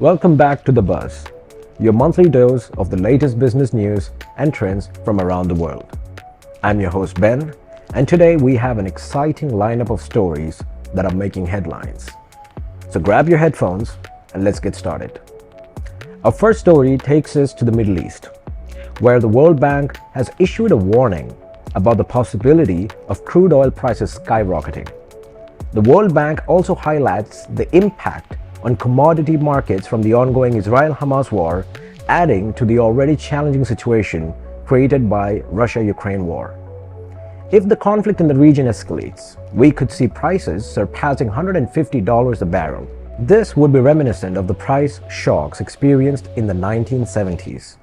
Welcome back to The Buzz, your monthly dose of the latest business news and trends from around the world. I'm your host Ben, and today we have an exciting lineup of stories that are making headlines. So grab your headphones and let's get started. Our first story takes us to the Middle East, where the World Bank has issued a warning about the possibility of crude oil prices skyrocketing. The World Bank also highlights the impact on commodity markets from the ongoing Israel-Hamas war, adding to the already challenging situation created by Russia-Ukraine war. If the conflict in the region escalates, we could see prices surpassing $150 a barrel. This would be reminiscent of the price shocks experienced in the 1970s,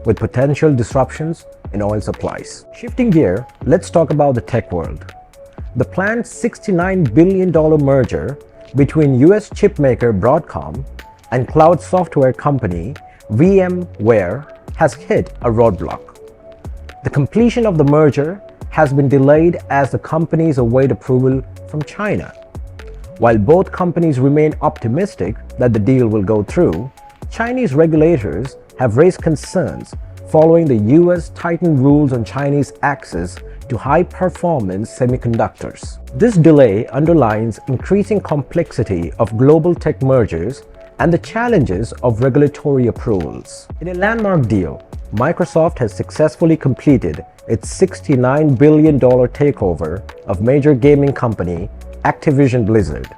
with potential disruptions in oil supplies. Shifting gear, let's talk about the tech world. The planned $69 billion merger between US chipmaker Broadcom and cloud software company VMware has hit a roadblock. The completion of the merger has been delayed as the companies await approval from China. While both companies remain optimistic that the deal will go through, Chinese regulators have raised concerns following the US tightened rules on Chinese access to high-performance semiconductors. This delay underlines increasing complexity of global tech mergers and the challenges of regulatory approvals. In a landmark deal, Microsoft has successfully completed its $69 billion takeover of major gaming company Activision Blizzard.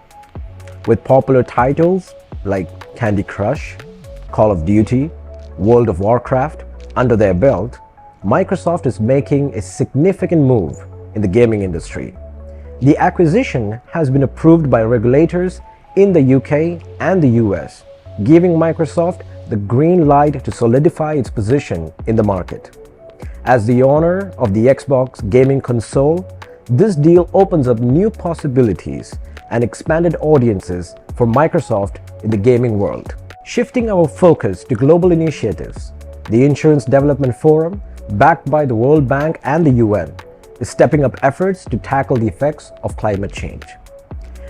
With popular titles like Candy Crush, Call of Duty, World of Warcraft under their belt, Microsoft is making a significant move in the gaming industry. The acquisition has been approved by regulators in the UK and the US, giving Microsoft the green light to solidify its position in the market. As the owner of the Xbox gaming console, this deal opens up new possibilities and expanded audiences for Microsoft in the gaming world. Shifting our focus to global initiatives, the Insurance Development Forum, backed by the World Bank and the UN, is stepping up efforts to tackle the effects of climate change.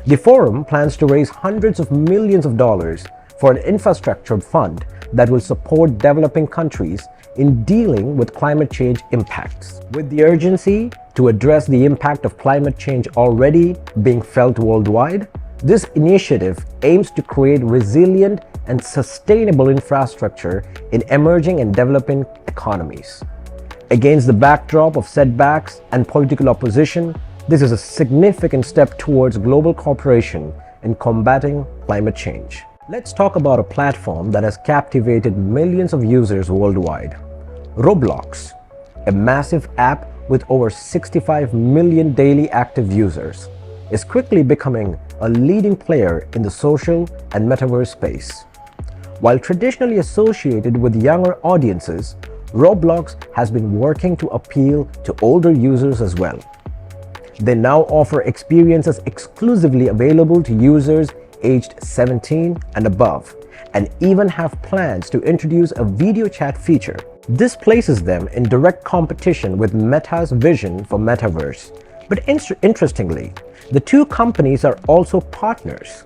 The forum plans to raise hundreds of millions of dollars for an infrastructure fund that will support developing countries in dealing with climate change impacts. With the urgency to address the impact of climate change already being felt worldwide, this initiative aims to create resilient and sustainable infrastructure in emerging and developing economies. Against the backdrop of setbacks and political opposition, this is a significant step towards global cooperation in combating climate change. Let's talk about a platform that has captivated millions of users worldwide. Roblox, a massive app with over 65 million daily active users, is quickly becoming a leading player in the social and metaverse space. While traditionally associated with younger audiences, Roblox has been working to appeal to older users as well. They now offer experiences exclusively available to users aged 17 and above, and even have plans to introduce a video chat feature. This places them in direct competition with Meta's vision for Metaverse. But interestingly, the two companies are also partners.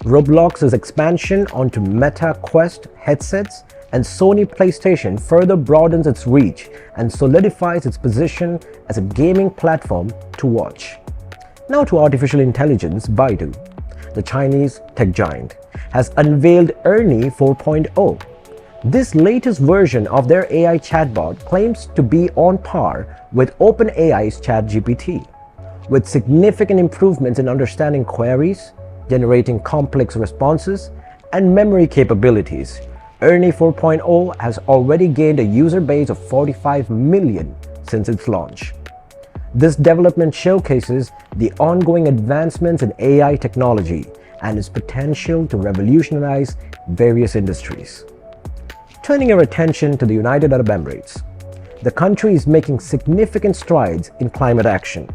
Roblox's expansion onto Meta Quest headsets and Sony PlayStation further broadens its reach and solidifies its position as a gaming platform to watch. Now to artificial intelligence, Baidu, the Chinese tech giant, has unveiled Ernie 4.0. This latest version of their AI chatbot claims to be on par with OpenAI's ChatGPT, with significant improvements in understanding queries, generating complex responses, and memory capabilities. Ernie 4.0 has already gained a user base of 45 million since its launch. This development showcases the ongoing advancements in AI technology and its potential to revolutionize various industries. Turning our attention to the United Arab Emirates, the country is making significant strides in climate action.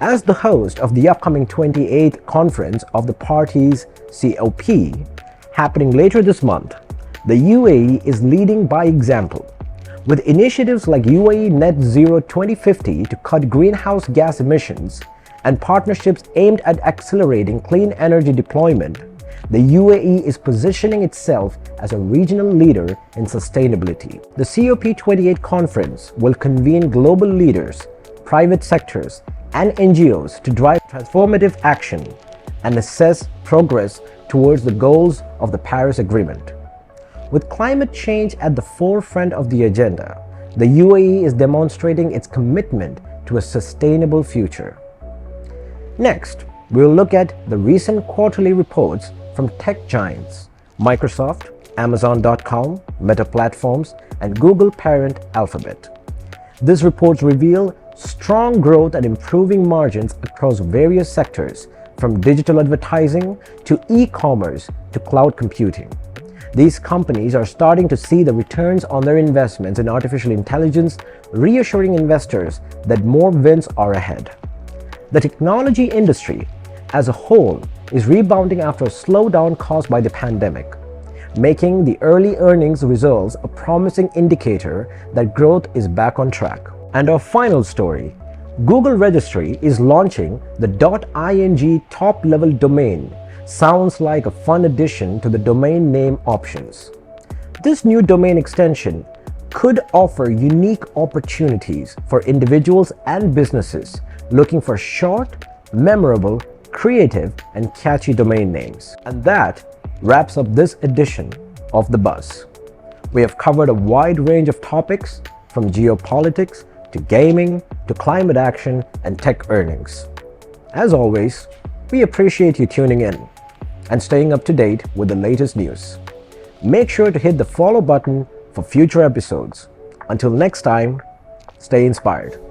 As the host of the upcoming 28th Conference of the Parties COP, happening later this month, the UAE is leading by example, with initiatives like UAE Net Zero 2050 to cut greenhouse gas emissions and partnerships aimed at accelerating clean energy deployment. The UAE is positioning itself as a regional leader in sustainability. The COP28 conference will convene global leaders, private sectors, and NGOs to drive transformative action and assess progress towards the goals of the Paris Agreement. With climate change at the forefront of the agenda, the UAE is demonstrating its commitment to a sustainable future. Next, we'll look at the recent quarterly reports from tech giants Microsoft, Amazon.com, Meta Platforms, and Google parent Alphabet. These reports reveal strong growth and improving margins across various sectors, from digital advertising to e-commerce to cloud computing. These companies are starting to see the returns on their investments in artificial intelligence, reassuring investors that more wins are ahead. The technology industry as a whole is rebounding after a slowdown caused by the pandemic, making the early earnings results a promising indicator that growth is back on track. And our final story, Google Registry is launching the .ing top-level domain. Sounds like a fun addition to the domain name options. This new domain extension could offer unique opportunities for individuals and businesses looking for short, memorable, creative, and catchy domain names. And that wraps up this edition of The Buzz. We have covered a wide range of topics, from geopolitics to gaming to climate action and tech earnings. As always, we appreciate you tuning in and staying up to date with the latest news. Make sure to hit the follow button for future episodes. Until next time, stay inspired.